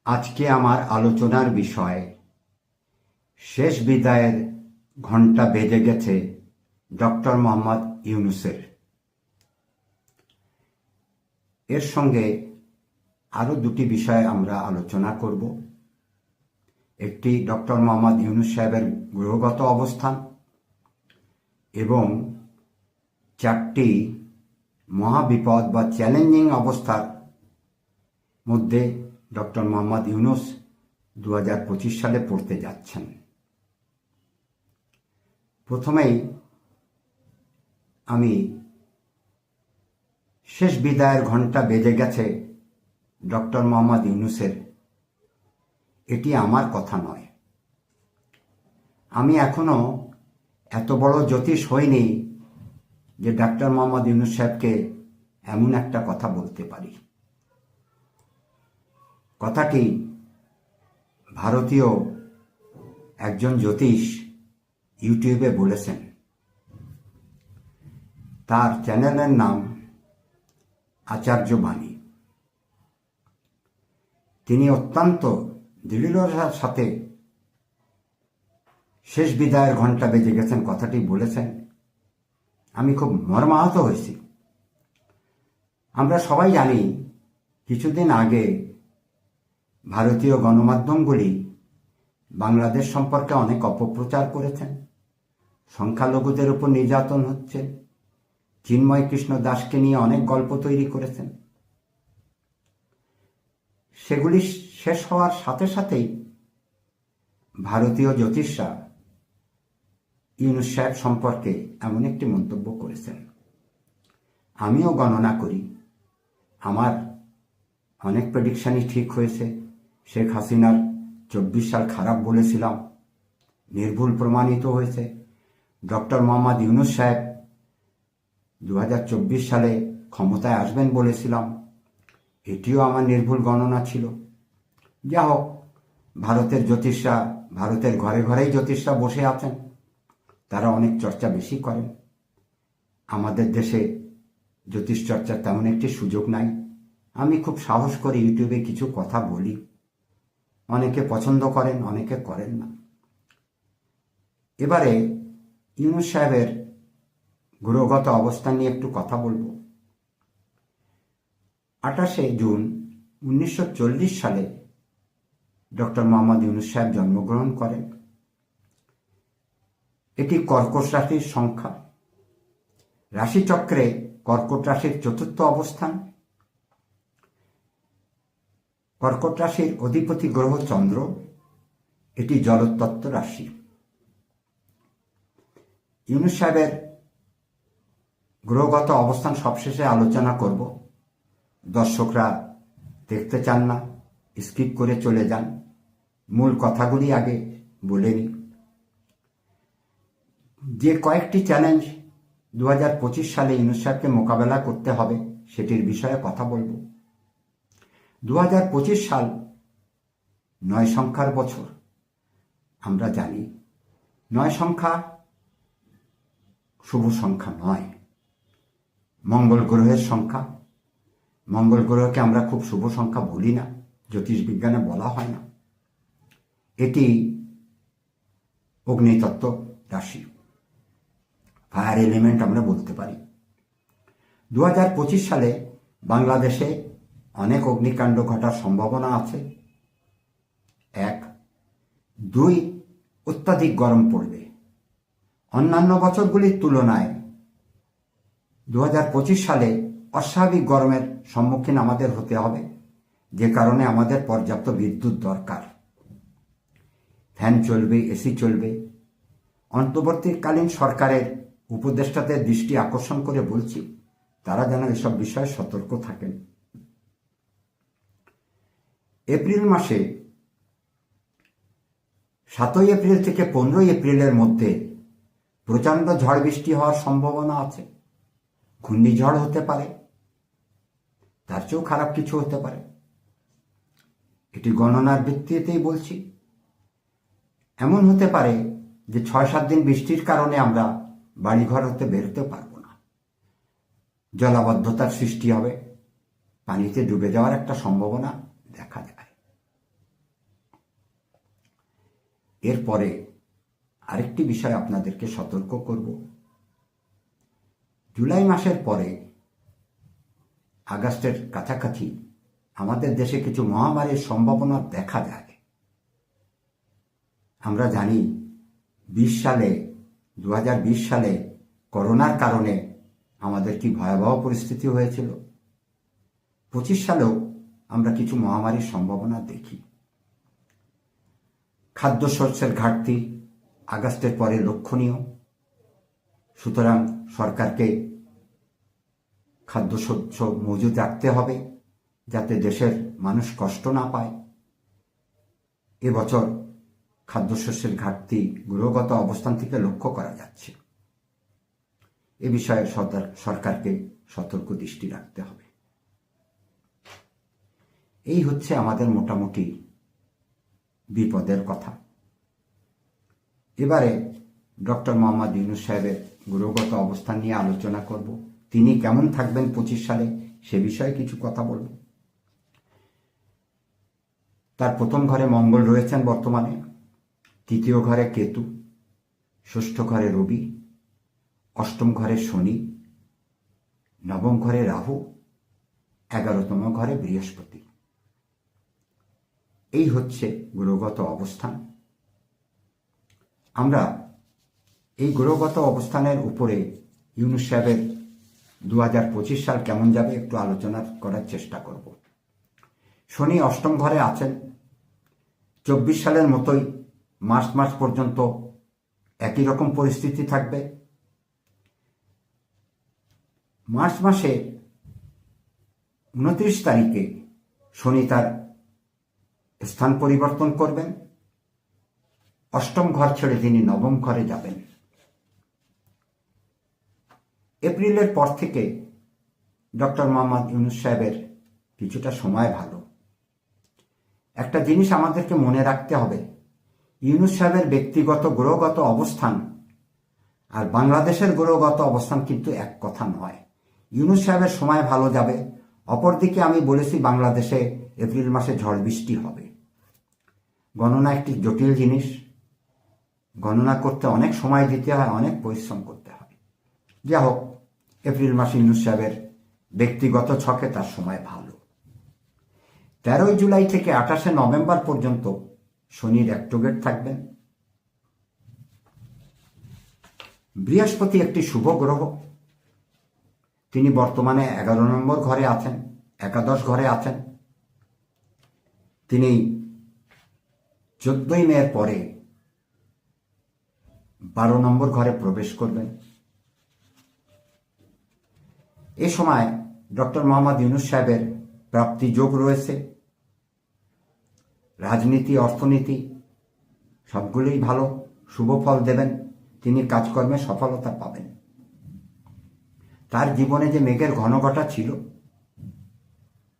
আজকে আমার আলোচনার বিষয় শেষ বিদায়ের ঘণ্টা বেজে গেছে ডক্টর মোহাম্মদ ইউনূসের। এর সঙ্গে আরও দুটি বিষয় আমরা আলোচনা করব। একটি ডক্টর মোহাম্মদ ইউনূস সাহেবের গ্রহগত অবস্থান এবং চারটি মহাবিপদ বা চ্যালেঞ্জিং অবস্থার মধ্যে ডক্টর মোহাম্মদ ইউনূস 2025 সালে পড়তে যাচ্ছেন। প্রথমেই আমি শেষ বিদায়ের ঘণ্টা বেজে গেছে ডক্টর মোহাম্মদ ইউনূসের, এটি আমার কথা নয়। আমি এখনো এত বড় জ্যোতিষ হইনি যে ডক্টর মোহাম্মদ ইউনূস সাহেবকে এমন একটা কথা বলতে পারি। কথাটি ভারতীয় একজন জ্যোতিষ ইউটিউবে বলেছেন। তার চ্যানেলের নাম আচার্য বাণী। তিনি অত্যন্ত দৃঢ়তার সাথে শেষ বিদায়ের ঘণ্টা বেজে গেছেন কথাটি বলেছেন। আমি খুব মর্মাহত হয়েছি। আমরা সবাই জানি কিছুদিন আগে ভারতীয় গণমাধ্যমগুলি বাংলাদেশ সম্পর্কে অনেক অপপ্রচার করেছেন। সংখ্যালঘুদের উপর নির্যাতন হচ্ছে, চিন্ময় কৃষ্ণ দাসকে নিয়ে অনেক গল্প তৈরি করেছেন। সেগুলি শেষ হওয়ার সাথে সাথেই ভারতীয় জ্যোতিষরা ইউনূস সাহেব সম্পর্কে এমন একটি মন্তব্য করেছেন। আমিও গণনা করি, আমার অনেক প্রেডিকশনই ঠিক হয়েছে। শেখ হাসিনার 24 সাল খারাপ বলেছিলাম, নির্ভুল প্রমাণিত হয়েছে। ডক্টর মোহাম্মদ ইউনূস সাহেব 2024 সালে ক্ষমতায় আসবেন বলেছিলাম, এটিও আমার নির্ভুল গণনা ছিল। যা হোক, ভারতের জ্যোতিষরা, ভারতের ঘরে ঘরেই জ্যোতিষরা বসে আছেন, তারা অনেক চর্চা বেশি করেন। আমাদের দেশে জ্যোতিষ চর্চার তেমন একটি সুযোগ নাই। আমি খুব সাহস করে ইউটিউবে কিছু কথা বলি, অনেকে পছন্দ করেন, অনেকে করেন না। এবারে ইউনূস সাহেবের গ্রহগত অবস্থান নিয়ে একটু কথা বলবো। 28শে জুন 1940 সালে ডক্টর মোহাম্মদ ইউনূস সাহেব জন্মগ্রহণ করেন। এটি কর্কট রাশির সংখ্যা। রাশিচক্রে কর্কট রাশির চতুর্থ অবস্থান। কর্কট রাশির অধিপতি গ্রহ চন্দ্র, এটি জলতত্ত্ব রাশি। ইউনূস সাহেবের গ্রহগত অবস্থান সবশেষে আলোচনা করব। দর্শকরা দেখতে চান না, স্কিপ করে চলে যান। মূল কথাগুলি আগে বলে নিই। যে কয়েকটি চ্যালেঞ্জ 2025 সালে ইউনূস সাহেবকে মোকাবেলা করতে হবে সেটির বিষয়ে কথা বলবো। 2025 সাল 9 সংখ্যার বছর। আমরা জানি 9 সংখ্যা শুভ সংখ্যা নয়, মঙ্গল গ্রহের সংখ্যা। মঙ্গল গ্রহকে আমরা খুব শুভ সংখ্যা বলি না, জ্যোতিষ বিজ্ঞানে বলা হয় না। এটি অগ্নিতত্ত্ব রাশি, ফায়ার এলিমেন্ট আমরা বলতে পারি। 2025 সালে বাংলাদেশে অনেক অগ্নিকাণ্ড ঘটার সম্ভাবনা আছে। 1, 2, অত্যাধিক গরম পড়বে। অন্যান্য বছরগুলির তুলনায় 2025 সালে অস্বাভাবিক গরমের সম্মুখীন আমাদের হতে হবে, যে কারণে আমাদের পর্যাপ্ত বিদ্যুৎ দরকার। ফ্যান চলবে, এসি চলবে। অন্তর্বর্তীকালীন সরকারের উপদেষ্টাদের দৃষ্টি আকর্ষণ করে বলছি, তারা যেন এসব বিষয়ে সতর্ক থাকেন। এপ্রিল মাসে 7 এপ্রিল থেকে 15 এপ্রিলের মধ্যে প্রচণ্ড ঝড় বৃষ্টি হওয়ার সম্ভাবনা আছে। ঘূর্ণিঝড় হতে পারে, তার চেয়েও খারাপ কিছু হতে পারে। এটি গণনার ভিত্তিতেই বলছি। এমন হতে পারে যে 6-7 দিন বৃষ্টির কারণে আমরা বাড়িঘর হতে বেরোতে পারবো না। জলাবদ্ধতার সৃষ্টি হবে, পানিতে ডুবে যাওয়ার একটা সম্ভাবনা দেখা যায়। এরপরে আরেকটি বিষয় আপনাদেরকে সতর্ক করব। জুলাই মাসের পরে আগস্টের কাছাকাছি আমাদের দেশে কিছু মহামারীর সম্ভাবনা দেখা যায়। আমরা জানি 2020 সালে করোনার কারণে আমাদের কি ভয়াবহ পরিস্থিতি হয়েছিল। 25 সালেও আমরা কিছু মহামারীর সম্ভাবনা দেখি। খাদ্যশস্যের ঘাটতি আগস্টের পরে লক্ষণীয়। সুতরাং সরকারকে খাদ্যশস্য মজুত রাখতে হবে যাতে দেশের মানুষ কষ্ট না পায়। এবছর খাদ্যশস্যের ঘাটতি গ্রহগত অবস্থান থেকে লক্ষ্য করা যাচ্ছে। এ বিষয়ে সরকারকে সতর্ক দৃষ্টি রাখতে হবে। এই হচ্ছে আমাদের মোটামুটি বিপদের কথা। এবারে ডক্টর মোহাম্মদ ইউনূস সাহেবের গ্রহগত অবস্থান নিয়ে আলোচনা করব। তিনি কেমন থাকবেন 25 সালে সে বিষয়ে কিছু কথা বলব। তার প্রথম ঘরে মঙ্গল রয়েছেন বর্তমানে, তৃতীয় ঘরে কেতু, ষষ্ঠ ঘরে রবি, অষ্টম ঘরে শনি, নবম ঘরে রাহু, 11তম ঘরে বৃহস্পতি। এই হচ্ছে গ্রহগত অবস্থান। আমরা এই গ্রহগত অবস্থানের উপরে ইউনূস সাহেবের 2025 সাল কেমন যাবে একটু আলোচনা করার চেষ্টা করব। শনি অষ্টম ঘরে আছেন। 24 সালের মতোই মার্চ মাস পর্যন্ত একই রকম পরিস্থিতি থাকবে। মার্চ মাসে 29 তারিখে শনি তার স্থান পরিবর্তন করবেন। অষ্টম ঘর ছেড়ে তিনি নবম ঘরে যাবেন। এপ্রিলের পর থেকে ডক্টর মোহাম্মদ ইউনূস সাহেবের কিছুটা সময় ভালো। একটা জিনিস আমাদেরকে মনে রাখতে হবে, ইউনূস সাহেবের ব্যক্তিগত গ্রহগত অবস্থান আর বাংলাদেশের গ্রহগত অবস্থান কিন্তু এক কথা নয়। ইউনূস সাহেবের সময় ভালো যাবে, অপরদিকে আমি বলেছি বাংলাদেশে এপ্রিল মাসে ঝড় বৃষ্টি হবে। গণনা একটি জটিল জিনিস, গণনা করতে অনেক সময় দিতে হয়, অনেক পরিশ্রম করতে হয়। যা হোক, এপ্রিল মাসে ইউনূস সাহেবের ব্যক্তিগত ছকে তার সময় ভালো। 13 জুলাই থেকে 28 নভেম্বর পর্যন্ত শনির অ্যাক্টোগেট থাকবেন। বৃহস্পতি একটি শুভ গ্রহ, তিনি বর্তমানে 11 নম্বর ঘরে আছেন, একাদশ ঘরে আছেন। তিনি 14 মের পরে 12 নম্বর ঘরে প্রবেশ করবেন। এ সময় ডক্টর মোহাম্মদ ইউনূস সাহেবের প্রাপ্তি যোগ রয়েছে। রাজনীতি, অর্থনীতি সবগুলোই ভালো, শুভ ফল দেবেন। তিনি কাজকর্মে সফলতা পাবেন। তার জীবনে যে মেঘের ঘনঘটা ছিল,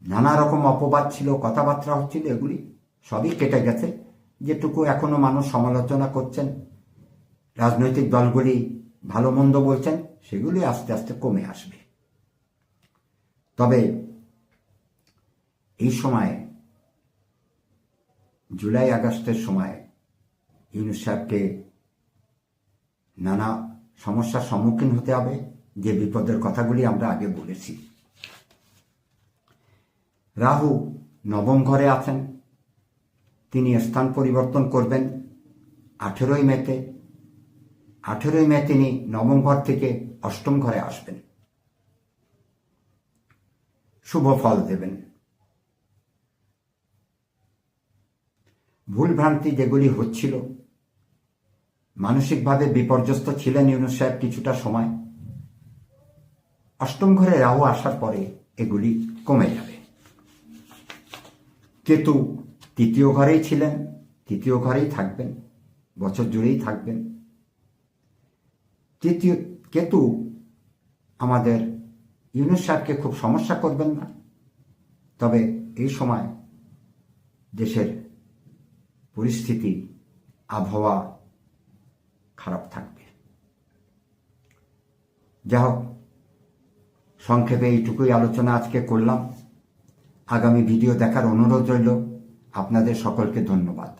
নানা রকম অপবাদ ছিল, কথাবার্তা হচ্ছিল, এগুলি সবই কেটে গেছে। যেটুকু এখনো মানুষ সমালোচনা করছেন, রাজনৈতিক দলগুলি ভালো মন্দ বলছেন, সেগুলি আস্তে আস্তে কমে আসবে। তবে এই সময় জুলাই আগস্টের সময় ইউনূস সাহেবকে নানা সমস্যার সম্মুখীন হতে হবে, যে বিপদের কথাগুলি আমরা আগে বলেছি। রাহু নবম ঘরে আছেন, তিনি স্থান পরিবর্তন করবেন 18 মেতে। 18 মে তিনি নবম ঘর থেকে অষ্টম ঘরে আসবেন, শুভ ফল দেবেন। ভুলভ্রান্তি যেগুলি হচ্ছিল, মানসিকভাবে বিপর্যস্ত ছিলেন ইউনূস সাহেব কিছুটা সময়, অষ্টম ঘরে রাহু আসার পরে এগুলি কমে যাবে। কেতু তৃতীয় ঘরেই ছিলেন, তৃতীয় ঘরেই থাকবেন, বছর জুড়েই থাকবেন। কেতু আমাদের ইউনূস সাহেবকে খুব সমস্যা করবেন না, তবে এই সময় দেশের পরিস্থিতি, আবহাওয়া খারাপ থাকবে। যা হোক, সংক্ষেপে এইটুকুই আলোচনা আজকে করলাম। আগামী ভিডিও দেখার অনুরোধ রইল। আপনাদের সকলকে ধন্যবাদ।